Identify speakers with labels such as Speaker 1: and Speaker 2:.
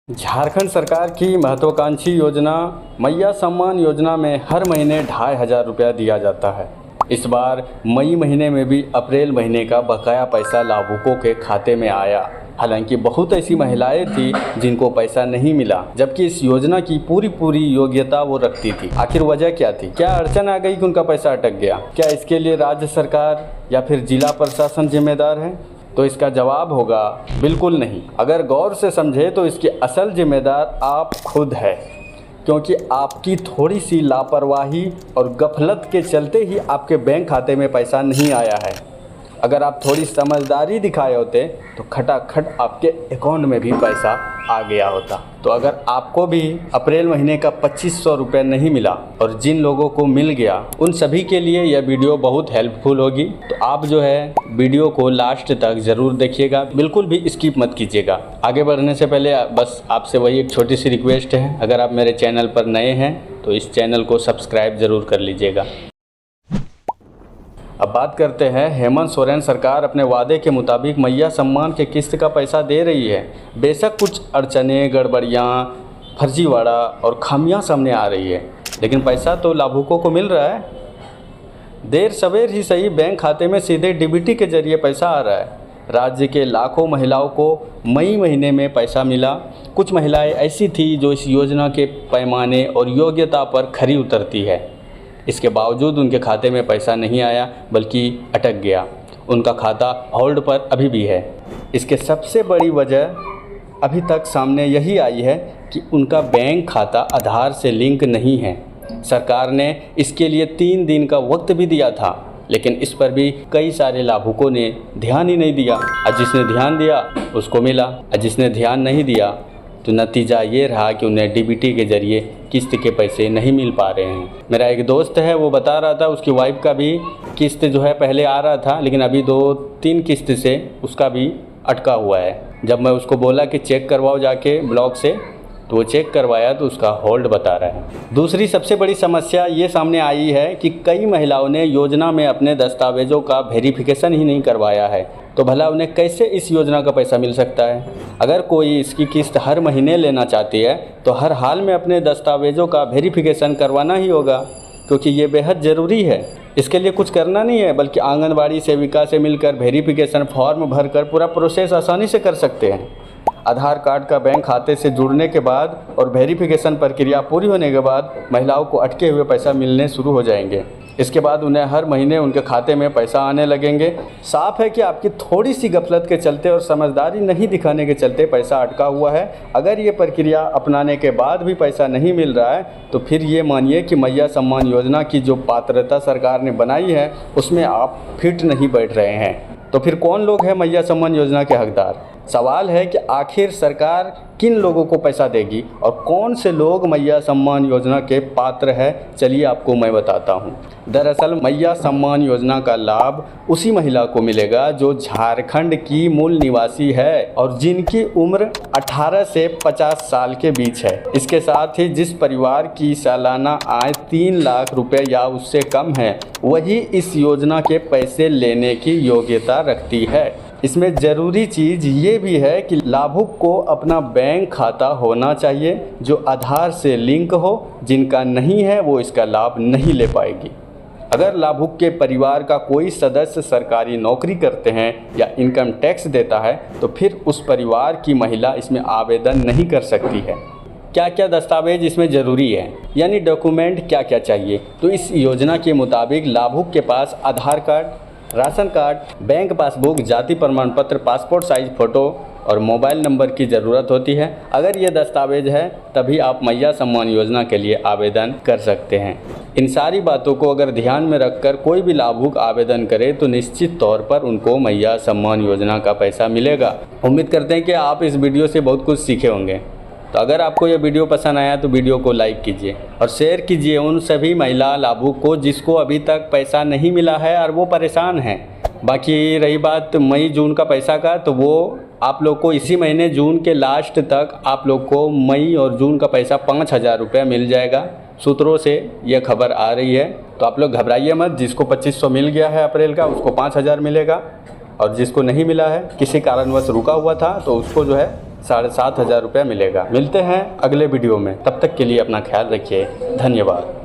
Speaker 1: झारखंड सरकार की महत्वाकांक्षी योजना मैया सम्मान योजना में हर महीने 2500 रुपया दिया जाता है। इस बार मई महीने में भी अप्रैल महीने का बकाया पैसा लाभुकों के खाते में आया। हालांकि बहुत ऐसी महिलाएं थी जिनको पैसा नहीं मिला, जबकि इस योजना की पूरी योग्यता वो रखती थी। आखिर वजह क्या थी? क्या अड़चन आ गई कि उनका पैसा अटक गया? क्या इसके लिए राज्य सरकार या फिर जिला प्रशासन जिम्मेदार है? तो इसका जवाब होगा बिल्कुल नहीं। अगर गौर से समझे तो इसकी असल जिम्मेदार आप खुद है, क्योंकि आपकी थोड़ी सी लापरवाही और गफलत के चलते ही आपके बैंक खाते में पैसा नहीं आया है। अगर आप थोड़ी समझदारी दिखाए होते तो खटाखट आपके अकाउंट में भी पैसा आ गया होता। तो अगर आपको भी अप्रैल महीने का 2500 रुपये नहीं मिला और जिन लोगों को मिल गया उन सभी के लिए यह वीडियो बहुत हेल्पफुल होगी। तो आप जो है वीडियो को लास्ट तक ज़रूर देखिएगा, बिल्कुल भी स्किप मत कीजिएगा। आगे बढ़ने से पहले बस आपसे वही एक छोटी सी रिक्वेस्ट है, अगर आप मेरे चैनल पर नए हैं तो इस चैनल को सब्सक्राइब ज़रूर कर लीजिएगा। अब बात करते हैं, हेमंत सोरेन सरकार अपने वादे के मुताबिक मैया सम्मान के किस्त का पैसा दे रही है। बेशक कुछ अड़चनें, गड़बड़ियाँ, फर्जीवाड़ा और खामियां सामने आ रही है, लेकिन पैसा तो लाभुकों को मिल रहा है। देर सवेर ही सही बैंक खाते में सीधे डीबीटी के जरिए पैसा आ रहा है। राज्य के लाखों महिलाओं को मई महीने में पैसा मिला। कुछ महिलाएँ ऐसी थी जो इस योजना के पैमाने और योग्यता पर खरी उतरती है। इसके बावजूद उनके खाते में पैसा नहीं आया, बल्कि अटक गया। उनका खाता होल्ड पर अभी भी है। इसके सबसे बड़ी वजह अभी तक सामने यही आई है कि उनका बैंक खाता आधार से लिंक नहीं है। सरकार ने इसके लिए 3 दिन का वक्त भी दिया था, लेकिन इस पर भी कई सारे लाभुकों ने ध्यान ही नहीं दिया। और जिसने ध्यान दिया उसको मिला, और जिसने ध्यान नहीं दिया तो नतीजा ये रहा कि उन्हें डीबीटी के ज़रिए किस्त के पैसे नहीं मिल पा रहे हैं। मेरा एक दोस्त है, वो बता रहा था उसकी वाइफ का भी किस्त जो है पहले आ रहा था, लेकिन अभी 2-3 किस्त से उसका भी अटका हुआ है। जब मैं उसको बोला कि चेक करवाओ जाके ब्लॉक से, तो वो चेक करवाया तो उसका होल्ड बता रहा है। दूसरी सबसे बड़ी समस्या ये सामने आई है कि कई महिलाओं ने योजना में अपने दस्तावेज़ों का वेरिफिकेशन ही नहीं करवाया है। तो भला उन्हें कैसे इस योजना का पैसा मिल सकता है? अगर कोई इसकी किस्त हर महीने लेना चाहती है तो हर हाल में अपने दस्तावेज़ों का वेरिफिकेशन करवाना ही होगा, क्योंकि ये बेहद ज़रूरी है। इसके लिए कुछ करना नहीं है, बल्कि आंगनबाड़ी सेविका से मिलकर वेरिफिकेशन फॉर्म भरकर पूरा प्रोसेस आसानी से कर सकते हैं। आधार कार्ड का बैंक खाते से जुड़ने के बाद और वेरिफिकेशन प्रक्रिया पूरी होने के बाद महिलाओं को अटके हुए पैसा मिलने शुरू हो जाएंगे। इसके बाद उन्हें हर महीने उनके खाते में पैसा आने लगेंगे। साफ है कि आपकी थोड़ी सी गफलत के चलते और समझदारी नहीं दिखाने के चलते पैसा अटका हुआ है। अगर ये प्रक्रिया अपनाने के बाद भी पैसा नहीं मिल रहा है तो फिर ये मानिए कि मैया सम्मान योजना की जो पात्रता सरकार ने बनाई है उसमें आप फिट नहीं बैठ रहे हैं। तो फिर कौन लोग हैं मैया सम्मान योजना के हकदार? सवाल है कि आखिर सरकार किन लोगों को पैसा देगी और कौन से लोग मैया सम्मान योजना के पात्र हैं? चलिए आपको मैं बताता हूं। दरअसल मैया सम्मान योजना का लाभ उसी महिला को मिलेगा जो झारखंड की मूल निवासी है और जिनकी उम्र 18 से 50 साल के बीच है। इसके साथ ही जिस परिवार की सालाना आय 3 लाख रुपए या उससे कम है, वही इस योजना के पैसे लेने की योग्यता रखती है। इसमें ज़रूरी चीज़ ये भी है कि लाभुक को अपना बैंक खाता होना चाहिए जो आधार से लिंक हो। जिनका नहीं है वो इसका लाभ नहीं ले पाएगी। अगर लाभुक के परिवार का कोई सदस्य सरकारी नौकरी करते हैं या इनकम टैक्स देता है तो फिर उस परिवार की महिला इसमें आवेदन नहीं कर सकती है। क्या क्या दस्तावेज इसमें ज़रूरी है, यानी डॉक्यूमेंट क्या क्या चाहिए? तो इस योजना के मुताबिक लाभुक के पास Aadhaar card, ration card, bank passbook, जाति प्रमाण पत्र, पासपोर्ट साइज फ़ोटो और मोबाइल नंबर की ज़रूरत होती है। अगर ये दस्तावेज है तभी आप मैया सम्मान योजना के लिए आवेदन कर सकते हैं। इन सारी बातों को अगर ध्यान में रखकर कोई भी लाभुक आवेदन करे तो निश्चित तौर पर उनको मैया सम्मान योजना का पैसा मिलेगा। उम्मीद करते हैं कि आप इस वीडियो से बहुत कुछ सीखे होंगे। तो अगर आपको यह वीडियो पसंद आया तो वीडियो को लाइक कीजिए और शेयर कीजिए उन सभी महिला लाभुक को जिसको अभी तक पैसा नहीं मिला है और वो परेशान हैं। बाकी रही बात मई जून का पैसा का, तो वो आप लोग को इसी महीने जून के लास्ट तक आप लोग को मई और जून का पैसा 5000 रुपये मिल जाएगा। सूत्रों से यह खबर आ रही है, तो आप लोग घबराइए मत। जिसको 2500 मिल गया है अप्रैल का उसको 5000 मिलेगा, और जिसको नहीं मिला है, किसी कारणवश रुका हुआ था, तो उसको जो है 7,500 रुपया मिलेगा। मिलते हैं अगले वीडियो में, तब तक के लिए अपना ख्याल रखिए। धन्यवाद।